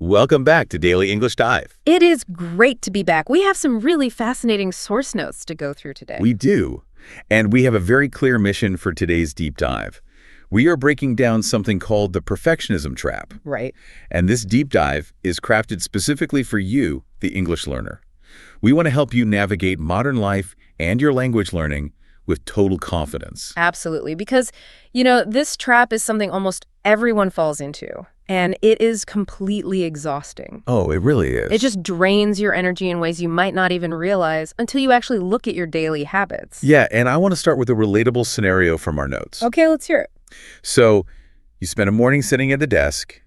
Welcome back to Daily English Dive. It is great to be back. We have some really fascinating source notes to go through today. We do. And we have a very clear mission for today's deep dive. We are breaking down something called the Perfectionism Trap. Right. And this deep dive is crafted specifically for you, the English learner. We want to help you navigate modern life and your language learning with total confidence. Absolutely. Because, this trap is something almost everyone falls into. And it is completely exhausting. Oh, it really is. It just drains your energy in ways you might not even realize until you actually look at your daily habits. Yeah, and I want to start with a relatable scenario from our notes. Okay, let's hear it. So, you spend a morning sitting at the desk,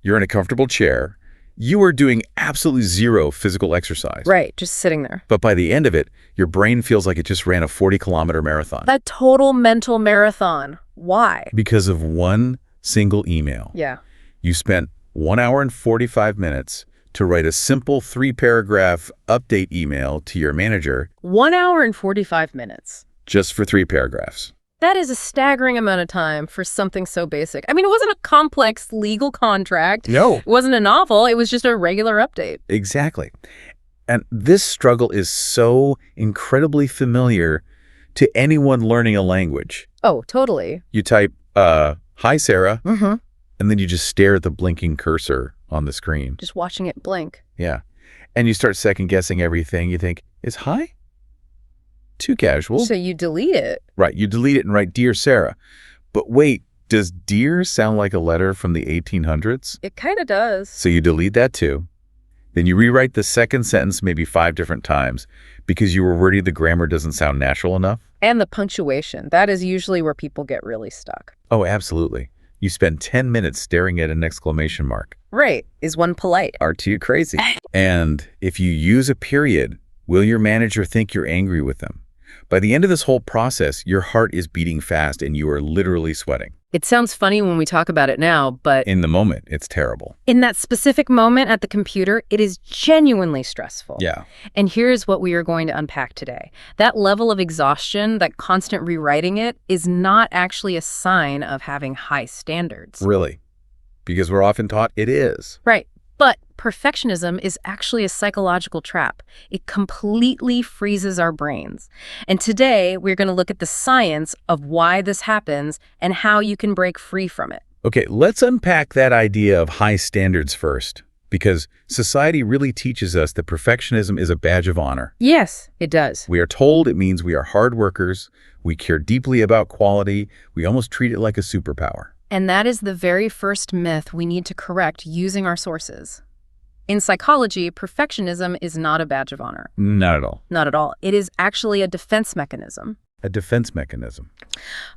you're in a comfortable chair, you are doing absolutely zero physical exercise. Right, just sitting there. But by the end of it, your brain feels like it just ran a 40-kilometer marathon. That total mental marathon. Why? Because of one single email. Yeah. You spent 1 hour and 45 minutes to write a simple 3-paragraph update email to your manager. 1 hour and 45 minutes. Just for 3 paragraphs. That is a staggering amount of time for something so basic. I mean, it wasn't a complex legal contract. No. It wasn't a novel. It was just a regular update. Exactly. And this struggle is so incredibly familiar to anyone learning a language. Oh, totally. You type, hi, Sarah. Mm-hmm. And then you just stare at the blinking cursor on the screen. Just watching it blink. Yeah. And you start second-guessing everything. You think, is hi too casual? So you delete it. Right. You delete it and write, Dear Sarah. But wait, does dear sound like a letter from the 1800s? It kind of does. So you delete that too. Then you rewrite the second sentence maybe 5 different times because you were worried the grammar doesn't sound natural enough. And the punctuation. That is usually where people get really stuck. Oh, absolutely. You spend 10 minutes staring at an exclamation mark. Right. Is one polite? Aren't you crazy? And if you use a period, will your manager think you're angry with them? By the end of this whole process, your heart is beating fast and you are literally sweating. It sounds funny when we talk about it now, but In the moment, it's terrible. in that specific moment at the computer, it is genuinely stressful. Yeah. And here's what we are going to unpack today. That level of exhaustion, that constant rewriting it, is not actually a sign of having high standards. Really. Because we're often taught it is. Right. But perfectionism is actually a psychological trap. It completely freezes our brains. And today, we're going to look at the science of why this happens and how you can break free from it. Okay, let's unpack that idea of high standards first. Because society really teaches us that perfectionism is a badge of honor. Yes, it does. We are told it means we are hard workers, we care deeply about quality, we almost treat it like a superpower. And that is the very first myth we need to correct using our sources. In psychology, perfectionism is not a badge of honor. Not at all. Not at all. It is actually a defense mechanism. A defense mechanism.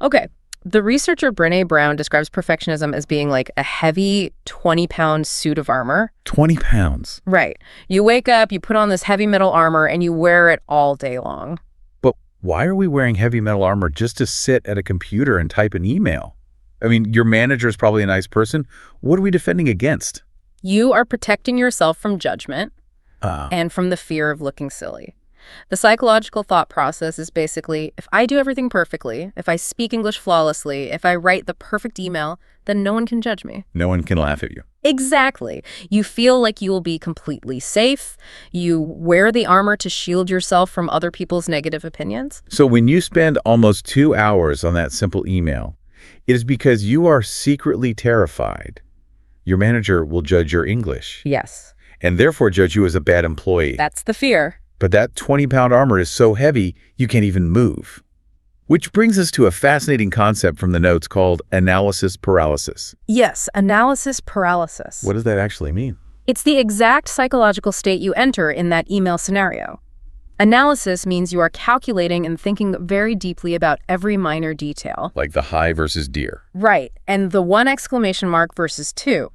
Okay. The researcher Brené Brown describes perfectionism as being like a heavy 20-pound suit of armor. 20 pounds. Right. You wake up, you put on this heavy metal armor, and you wear it all day long. But why are we wearing heavy metal armor just to sit at a computer and type an email? I mean, your manager is probably a nice person. What are we defending against? You are protecting yourself from judgment and from the fear of looking silly. The psychological thought process is basically, if I do everything perfectly, if I speak English flawlessly, if I write the perfect email, then no one can judge me. No one can laugh at you. Exactly. You feel like you will be completely safe. You wear the armor to shield yourself from other people's negative opinions. So when you spend almost 2 hours on that simple email, it is because you are secretly terrified your manager will judge your English. Yes. And therefore judge you as a bad employee. That's the fear. But that 20-pound armor is so heavy, you can't even move. Which brings us to a fascinating concept from the notes called analysis paralysis. Yes, analysis paralysis. What does that actually mean? It's the exact psychological state you enter in that email scenario. Analysis means you are calculating and thinking very deeply about every minor detail. Like the hi versus dear. Right, and the 1 exclamation mark versus 2.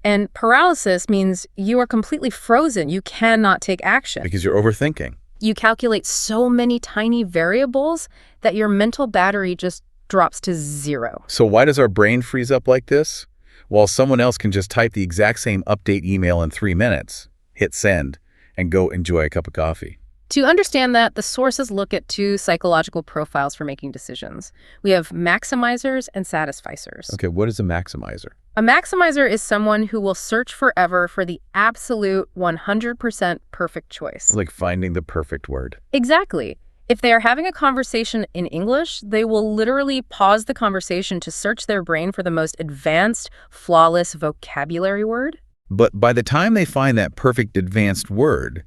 And paralysis means you are completely frozen. You cannot take action. Because you're overthinking. You calculate so many tiny variables that your mental battery just drops to 0. So why does our brain freeze up like this? While someone else can just type the exact same update email in 3 minutes, hit send, and go enjoy a cup of coffee. To understand that, the sources look at two psychological profiles for making decisions. We have maximizers and satisficers. Okay, what is a maximizer? A maximizer is someone who will search forever for the absolute 100% perfect choice. Like finding the perfect word. Exactly. If they are having a conversation in English, they will literally pause the conversation to search their brain for the most advanced, flawless vocabulary word. But by the time they find that perfect advanced word,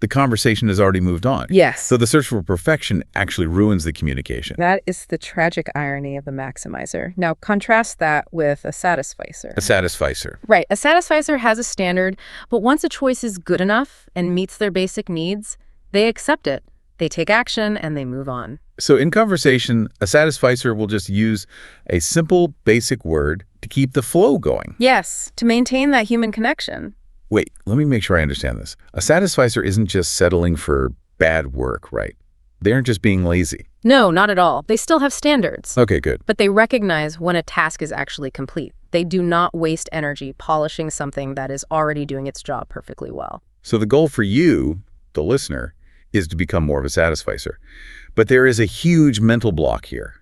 the conversation has already moved on. Yes. So the search for perfection actually ruins the communication. That is the tragic irony of the maximizer. Now, contrast that with a satisficer. A satisficer. Right. A satisficer has a standard, but once a choice is good enough and meets their basic needs, they accept it. They take action and they move on. So in conversation, a satisficer will just use a simple, basic word to keep the flow going. Yes, to maintain that human connection. Wait, let me make sure I understand this. A satisficer isn't just settling for bad work, right? They aren't just being lazy. No, not at all. They still have standards. Okay, good. But they recognize when a task is actually complete. They do not waste energy polishing something that is already doing its job perfectly well. So the goal for you, the listener, is to become more of a satisficer. But there is a huge mental block here.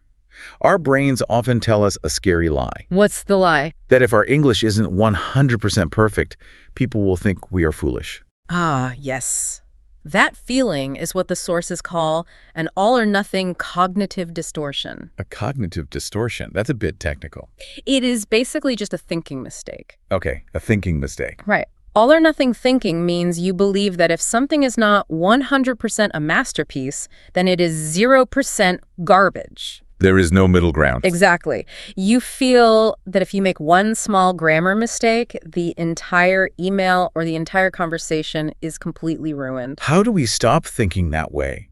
Our brains often tell us a scary lie. What's the lie? That if our English isn't 100% perfect, people will think we are foolish. Ah, yes. That feeling is what the sources call an all-or-nothing cognitive distortion. A cognitive distortion. That's a bit technical. It is basically just a thinking mistake. Okay, a thinking mistake. Right. All-or-nothing thinking means you believe that if something is not 100% a masterpiece, then it is 0% garbage. There is no middle ground. Exactly. You feel that if you make one small grammar mistake, the entire email or the entire conversation is completely ruined. How do we stop thinking that way?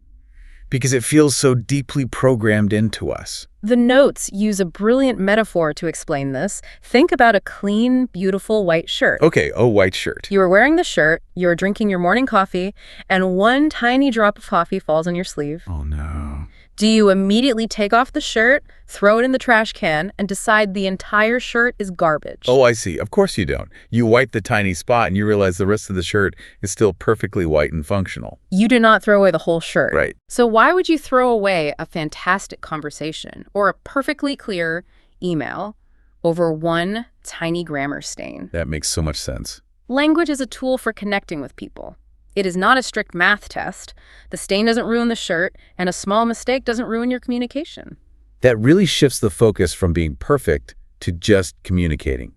Because it feels so deeply programmed into us. The notes use a brilliant metaphor to explain this. Think about a clean, beautiful white shirt. Okay, a white shirt. You are wearing the shirt, you are drinking your morning coffee, and one tiny drop of coffee falls on your sleeve. Oh, no. Do you immediately take off the shirt, throw it in the trash can, and decide the entire shirt is garbage? Oh, I see. Of course you don't. You wipe the tiny spot and you realize the rest of the shirt is still perfectly white and functional. You do not throw away the whole shirt. Right. So why would you throw away a fantastic conversation or a perfectly clear email over one tiny grammar stain? That makes so much sense. Language is a tool for connecting with people. It is not a strict math test. The stain doesn't ruin the shirt, and a small mistake doesn't ruin your communication. That really shifts the focus from being perfect to just communicating.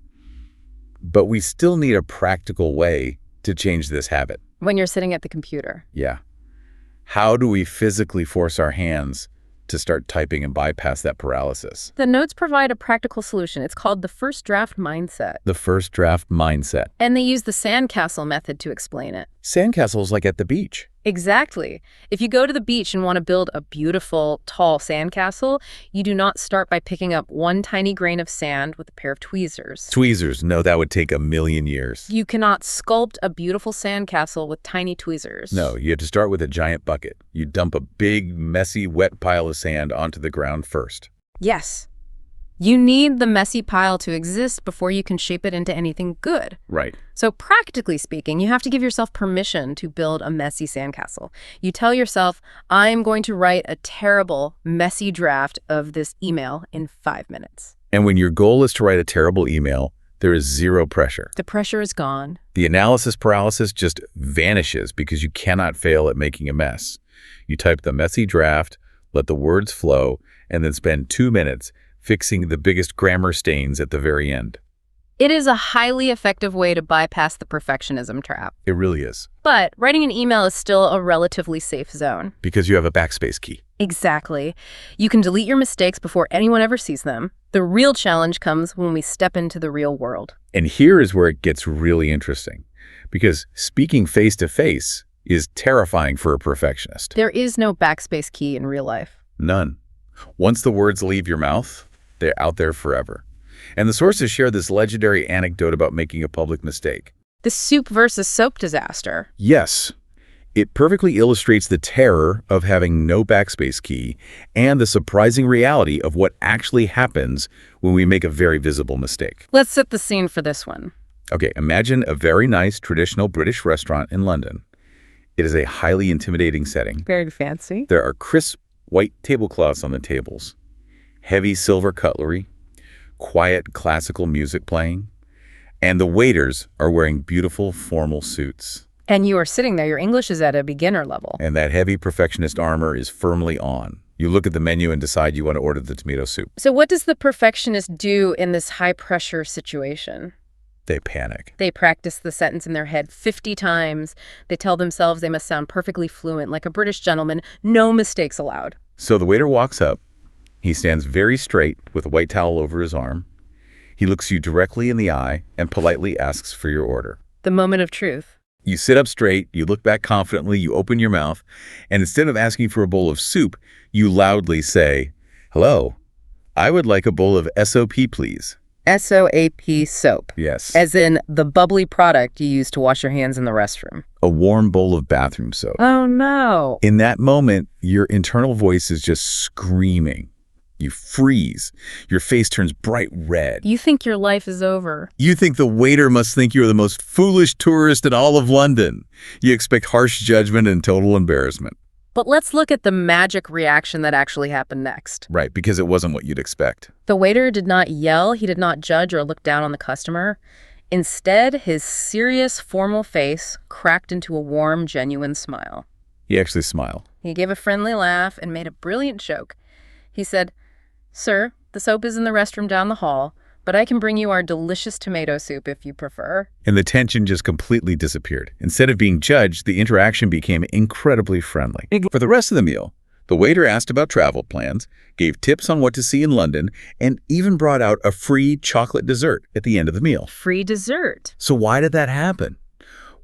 But we still need a practical way to change this habit. When you're sitting at the computer. Yeah. How do we physically force our hands to start typing and bypass that paralysis? The notes provide a practical solution. It's called the first draft mindset. The first draft mindset. And they use the Sandcastle method to explain it. Sandcastles like at the beach. Exactly. If you go to the beach and want to build a beautiful, tall sandcastle, you do not start by picking up one tiny grain of sand with a pair of tweezers. Tweezers? No, that would take a million years. You cannot sculpt a beautiful sandcastle with tiny tweezers. No, you have to start with a giant bucket. You dump a big, messy, wet pile of sand onto the ground first. Yes. You need the messy pile to exist before you can shape it into anything good. Right. So practically speaking, you have to give yourself permission to build a messy sandcastle. You tell yourself, I'm going to write a terrible, messy draft of this email in 5 minutes. And when your goal is to write a terrible email, there is zero pressure. The pressure is gone. The analysis paralysis just vanishes because you cannot fail at making a mess. You type the messy draft, let the words flow, and then spend 2 minutes fixing the biggest grammar stains at the very end. It is a highly effective way to bypass the perfectionism trap. It really is. But writing an email is still a relatively safe zone. Because you have a backspace key. Exactly. You can delete your mistakes before anyone ever sees them. The real challenge comes when we step into the real world. And here is where it gets really interesting. Because speaking face-to-face is terrifying for a perfectionist. There is no backspace key in real life. None. Once the words leave your mouth, they're out there forever. And the sources share this legendary anecdote about making a public mistake. The soup versus soap disaster. Yes. It perfectly illustrates the terror of having no backspace key and the surprising reality of what actually happens when we make a very visible mistake. Let's set the scene for this one. Okay, imagine a very nice traditional British restaurant in London. It is a highly intimidating setting. Very fancy. There are crisp white tablecloths on the tables, heavy silver cutlery, quiet classical music playing, and the waiters are wearing beautiful formal suits. And you are sitting there, your English is at a beginner level. And that heavy perfectionist armor is firmly on. You look at the menu and decide you want to order the tomato soup. So what does the perfectionist do in this high-pressure situation? They panic. They practice the sentence in their head 50 times. They tell themselves they must sound perfectly fluent, like a British gentleman, no mistakes allowed. So the waiter walks up. He stands very straight with a white towel over his arm. He looks you directly in the eye and politely asks for your order. The moment of truth. You sit up straight, you look back confidently, you open your mouth, and instead of asking for a bowl of soup, you loudly say, "Hello, I would like a bowl of SOP, please." SOAP, soap. Yes. As in the bubbly product you use to wash your hands in the restroom. A warm bowl of bathroom soap. Oh, no. In that moment, your internal voice is just screaming. You freeze. Your face turns bright red. You think your life is over. You think the waiter must think you're the most foolish tourist in all of London. You expect harsh judgment and total embarrassment. But let's look at the magic reaction that actually happened next. Right, because it wasn't what you'd expect. The waiter did not yell, he did not judge or look down on the customer. Instead, his serious, formal face cracked into a warm, genuine smile. He actually smiled. He gave a friendly laugh and made a brilliant joke. He said, "Sir, the soap is in the restroom down the hall, but I can bring you our delicious tomato soup if you prefer." And the tension just completely disappeared. Instead of being judged, the interaction became incredibly friendly. For the rest of the meal, the waiter asked about travel plans, gave tips on what to see in London, and even brought out a free chocolate dessert at the end of the meal. Free dessert. So why did that happen?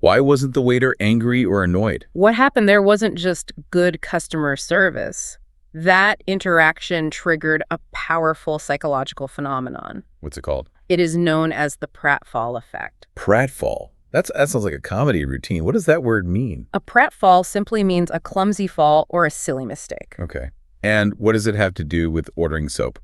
Why wasn't the waiter angry or annoyed? What happened there wasn't just good customer service. That interaction triggered a powerful psychological phenomenon. What's it called? It is known as the Pratfall Effect. Pratfall. That sounds like a comedy routine. What does that word mean? A pratfall simply means a clumsy fall or a silly mistake. Okay. And what does it have to do with ordering soap?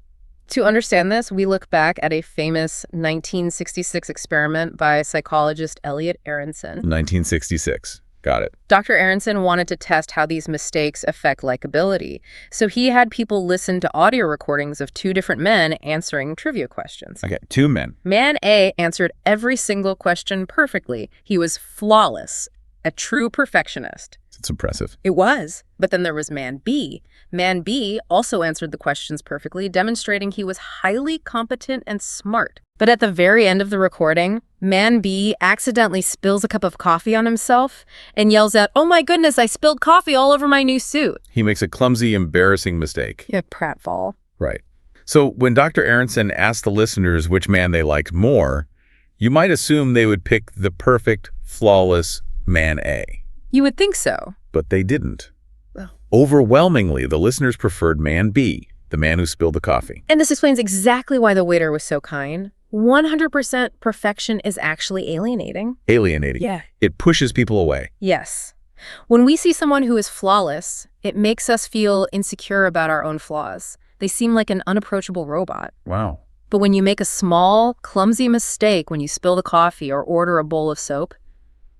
To understand this, we look back at a famous 1966 experiment by psychologist Elliot Aronson. 1966. Got it. Dr. Aronson wanted to test how these mistakes affect likability. So he had people listen to audio recordings of two different men answering trivia questions. Okay, two men. Man A answered every single question perfectly. He was flawless, a true perfectionist. It's impressive. It was. But then there was Man B. Man B also answered the questions perfectly, demonstrating he was highly competent and smart. But at the very end of the recording, Man B accidentally spills a cup of coffee on himself and yells out, "Oh my goodness, I spilled coffee all over my new suit." He makes a clumsy, embarrassing mistake. Yeah, pratfall. Right. So when Dr. Aronson asked the listeners which man they liked more, you might assume they would pick the perfect, flawless Man A. You would think so. But they didn't. Well. Overwhelmingly, the listeners preferred Man B, the man who spilled the coffee. And this explains exactly why the waiter was so kind. 100% perfection is actually alienating. Alienating. Yeah. It pushes people away. Yes. When we see someone who is flawless, it makes us feel insecure about our own flaws. They seem like an unapproachable robot. Wow. But when you make a small, clumsy mistake, when you spill the coffee or order a bowl of soap,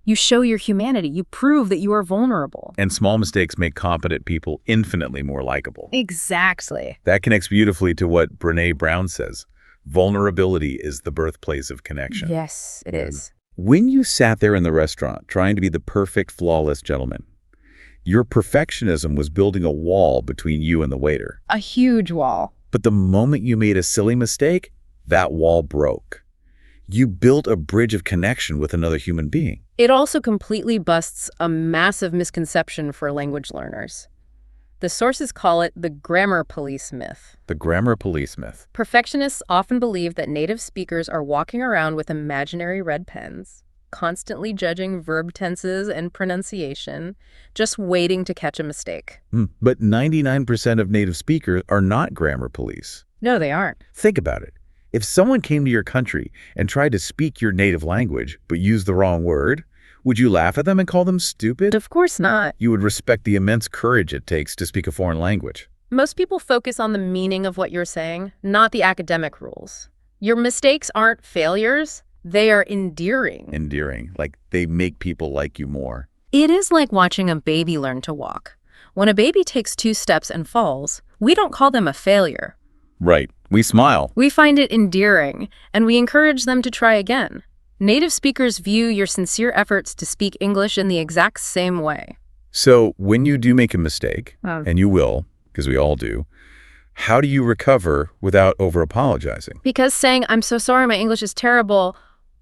you show your humanity. You prove that you are vulnerable. And small mistakes make competent people infinitely more likable. Exactly. That connects beautifully to what Brené Brown says. Vulnerability is the birthplace of connection. Yes, it is. When you sat there in the restaurant trying to be the perfect, flawless gentleman, your perfectionism was building a wall between you and the waiter. A huge wall. But the moment you made a silly mistake, that wall broke. You built a bridge of connection with another human being. It also completely busts a massive misconception for language learners. The sources call it the grammar police myth. The grammar police myth. Perfectionists often believe that native speakers are walking around with imaginary red pens, constantly judging verb tenses and pronunciation, just waiting to catch a mistake. But 99% of native speakers are not grammar police. No, they aren't. Think about it. If someone came to your country and tried to speak your native language but used the wrong word, would you laugh at them and call them stupid? Of course not. You would respect the immense courage it takes to speak a foreign language. Most people focus on the meaning of what you're saying, not the academic rules. Your mistakes aren't failures. They are endearing. Endearing, like they make people like you more. It is like watching a baby learn to walk. When a baby takes 2 steps and falls, we don't call them a failure. Right. We smile. We find it endearing, and we encourage them to try again. Native speakers view your sincere efforts to speak English in the exact same way. So when you do make a mistake, and you will, because we all do, how do you recover without over-apologizing? Because saying, "I'm so sorry, my English is terrible,"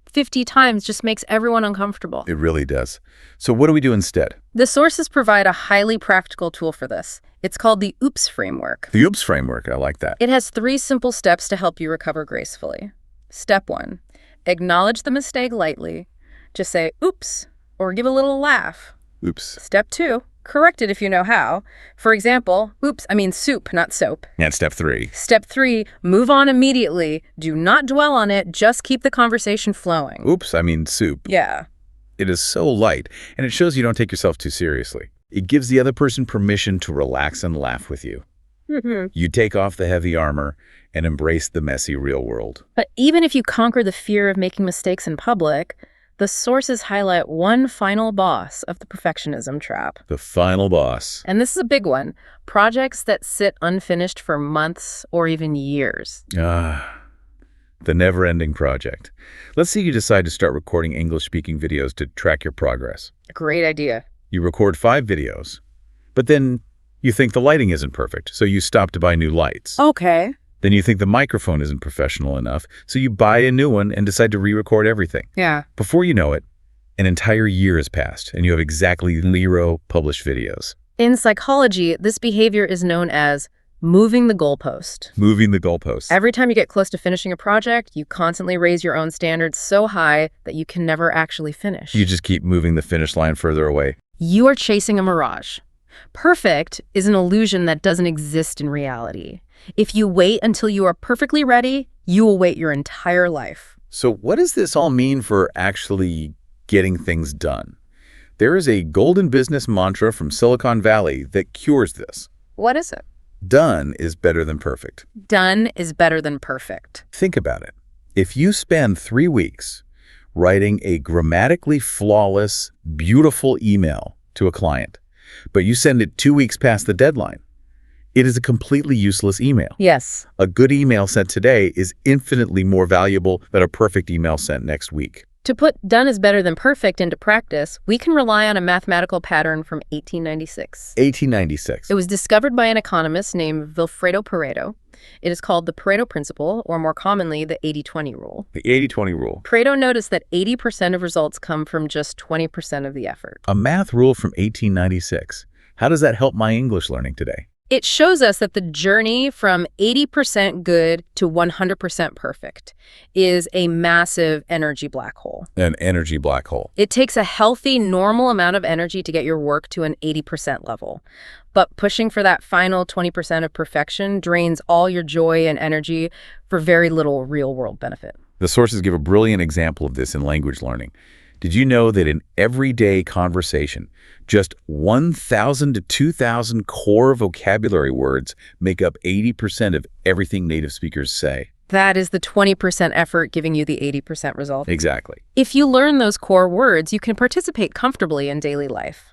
50 times just makes everyone uncomfortable. It really does. So what do we do instead? The sources provide a highly practical tool for this. It's called the OOPS framework. The OOPS framework, I like that. It has 3 simple steps to help you recover gracefully. Step 1, acknowledge the mistake lightly. Just say, "Oops," or give a little laugh. Oops. Step 2, correct it if you know how. For example, "Oops, I mean soup, not soap." And step 3. Step 3, move on immediately. Do not dwell on it. Just keep the conversation flowing. Oops, I mean soup. Yeah. It is so light, and it shows you don't take yourself too seriously. It gives the other person permission to relax and laugh with you. You take off the heavy armor and embrace the messy real world. But even if you conquer the fear of making mistakes in public, the sources highlight one final boss of the perfectionism trap. The final boss. And this is a big one. Projects that sit unfinished for months or even years. The never-ending project. Let's say you decide to start recording English-speaking videos to track your progress. Great idea. You record 5 videos, but then you think the lighting isn't perfect, so you stop to buy new lights. Okay. Then you think the microphone isn't professional enough, so you buy a new one and decide to re-record everything. Yeah. Before you know it, an entire year has passed, and you have exactly 0 published videos. In psychology, this behavior is known as moving the goalpost. Moving the goalposts. Every time you get close to finishing a project, you constantly raise your own standards so high that you can never actually finish. You just keep moving the finish line further away. You are chasing a mirage. Perfect is an illusion that doesn't exist in reality. If you wait until you are perfectly ready, you will wait your entire life. So what does this all mean for actually getting things done? There is a golden business mantra from Silicon Valley that cures this. What is it? Done is better than perfect. Done is better than perfect. Think about it. If you spend 3 weeks writing a grammatically flawless, beautiful email to a client, but you send it 2 weeks past the deadline, it is a completely useless email. Yes. A good email sent today is infinitely more valuable than a perfect email sent next week. To put done is better than perfect into practice, we can rely on a mathematical pattern from 1896. 1896. It was discovered by an economist named Vilfredo Pareto. It is called the Pareto principle, or more commonly, the 80-20 rule. The 80-20 rule. Pareto noticed that 80% of results come from just 20% of the effort. A math rule from 1896. How does that help my English learning today? It shows us that the journey from 80% good to 100% perfect is a massive energy black hole. An energy black hole. It takes a healthy, normal amount of energy to get your work to an 80% level. But pushing for that final 20% of perfection drains all your joy and energy for very little real-world benefit. The sources give a brilliant example of this in language learning. Did you know that in everyday conversation, just 1,000 to 2,000 core vocabulary words make up 80% of everything native speakers say? That is the 20% effort giving you the 80% result. Exactly. If you learn those core words, you can participate comfortably in daily life.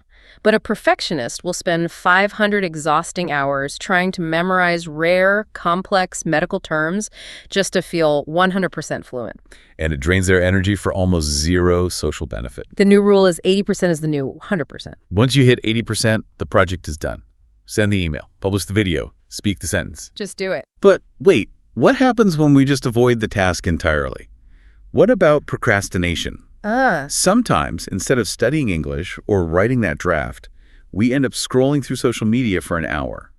But a perfectionist will spend 500 exhausting hours trying to memorize rare, complex medical terms just to feel 100% fluent. And it drains their energy for almost 0 social benefit. The new rule is 80% is the new 100%. Once you hit 80%, the project is done. Send the email, publish the video, speak the sentence. Just do it. But wait, what happens when we just avoid the task entirely? What about procrastination? Sometimes, instead of studying English or writing that draft, we end up scrolling through social media for an hour.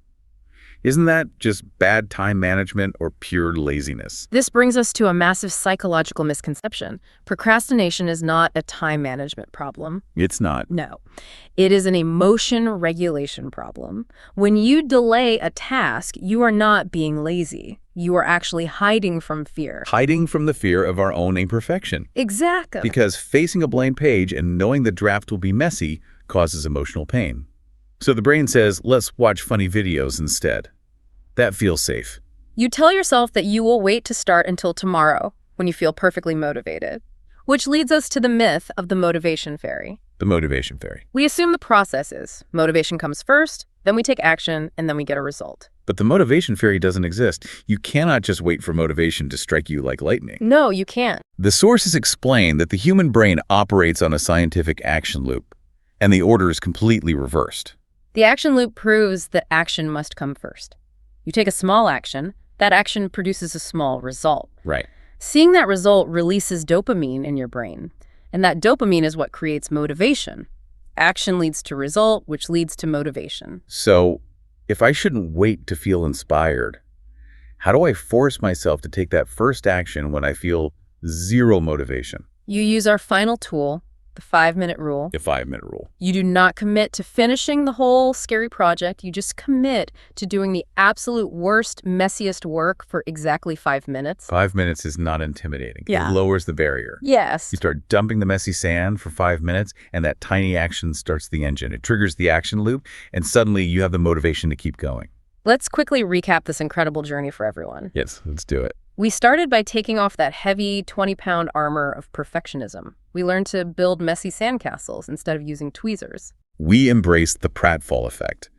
Isn't that just bad time management or pure laziness? This brings us to a massive psychological misconception. Procrastination is not a time management problem. It's not. No. It is an emotion regulation problem. When you delay a task, you are not being lazy. You are actually hiding from fear. Hiding from the fear of our own imperfection. Exactly. Because facing a blank page and knowing the draft will be messy causes emotional pain. So the brain says, let's watch funny videos instead. That feels safe. You tell yourself that you will wait to start until tomorrow when you feel perfectly motivated. Which leads us to the myth of the motivation fairy. The motivation fairy. We assume the process is motivation comes first, then we take action, and then we get a result. But the motivation fairy doesn't exist. You cannot just wait for motivation to strike you like lightning. No, you can't. The sources explain that the human brain operates on a scientific action loop, and the order is completely reversed. The action loop proves that action must come first. You take a small action, that action produces a small result. Right. Seeing that result releases dopamine in your brain, and that dopamine is what creates motivation. Action leads to result, which leads to motivation. So, if I shouldn't wait to feel inspired, how do I force myself to take that first action when I feel zero motivation? You use our final tool, the 5-minute rule. The 5-minute rule. You do not commit to finishing the whole scary project. You just commit to doing the absolute worst, messiest work for exactly 5 minutes. 5 minutes is not intimidating. Yeah. It lowers the barrier. Yes. You start dumping the messy sand for 5 minutes, and that tiny action starts the engine. It triggers the action loop, and suddenly you have the motivation to keep going. Let's quickly recap this incredible journey for everyone. Yes, let's do it. We started by taking off that heavy 20-pound armor of perfectionism. We learned to build messy sandcastles instead of using tweezers. We embraced the Pratfall Effect,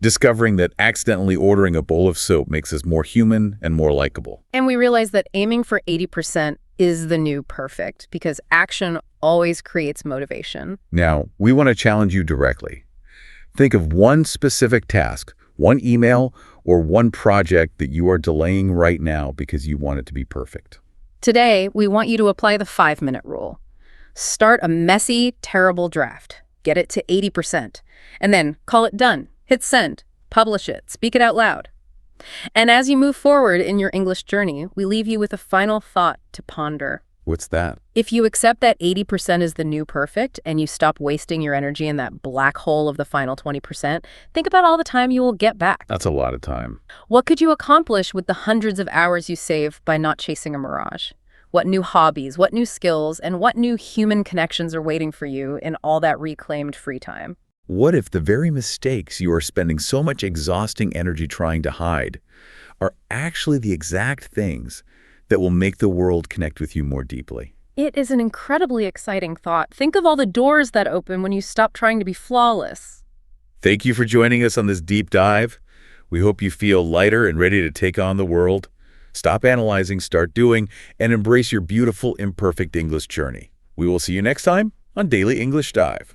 discovering that accidentally ordering a bowl of soap makes us more human and more likable. And we realized that aiming for 80% is the new perfect, because action always creates motivation. Now, we want to challenge you directly. Think of one specific task, one email, or one project that you are delaying right now because you want it to be perfect. Today, we want you to apply the 5-minute rule. Start a messy, terrible draft. Get it to 80%. And then call it done. Hit send. Publish it. Speak it out loud. And as you move forward in your English journey, we leave you with a final thought to ponder. What's that? If you accept that 80% is the new perfect and you stop wasting your energy in that black hole of the final 20%, think about all the time you will get back. That's a lot of time. What could you accomplish with the hundreds of hours you save by not chasing a mirage? What new hobbies, what new skills, and what new human connections are waiting for you in all that reclaimed free time? What if the very mistakes you are spending so much exhausting energy trying to hide are actually the exact things that will make the world connect with you more deeply? It is an incredibly exciting thought. Think of all the doors that open when you stop trying to be flawless. Thank you for joining us on this deep dive. We hope you feel lighter and ready to take on the world. Stop analyzing, start doing, and embrace your beautiful, imperfect English journey. We will see you next time on Daily English Dive.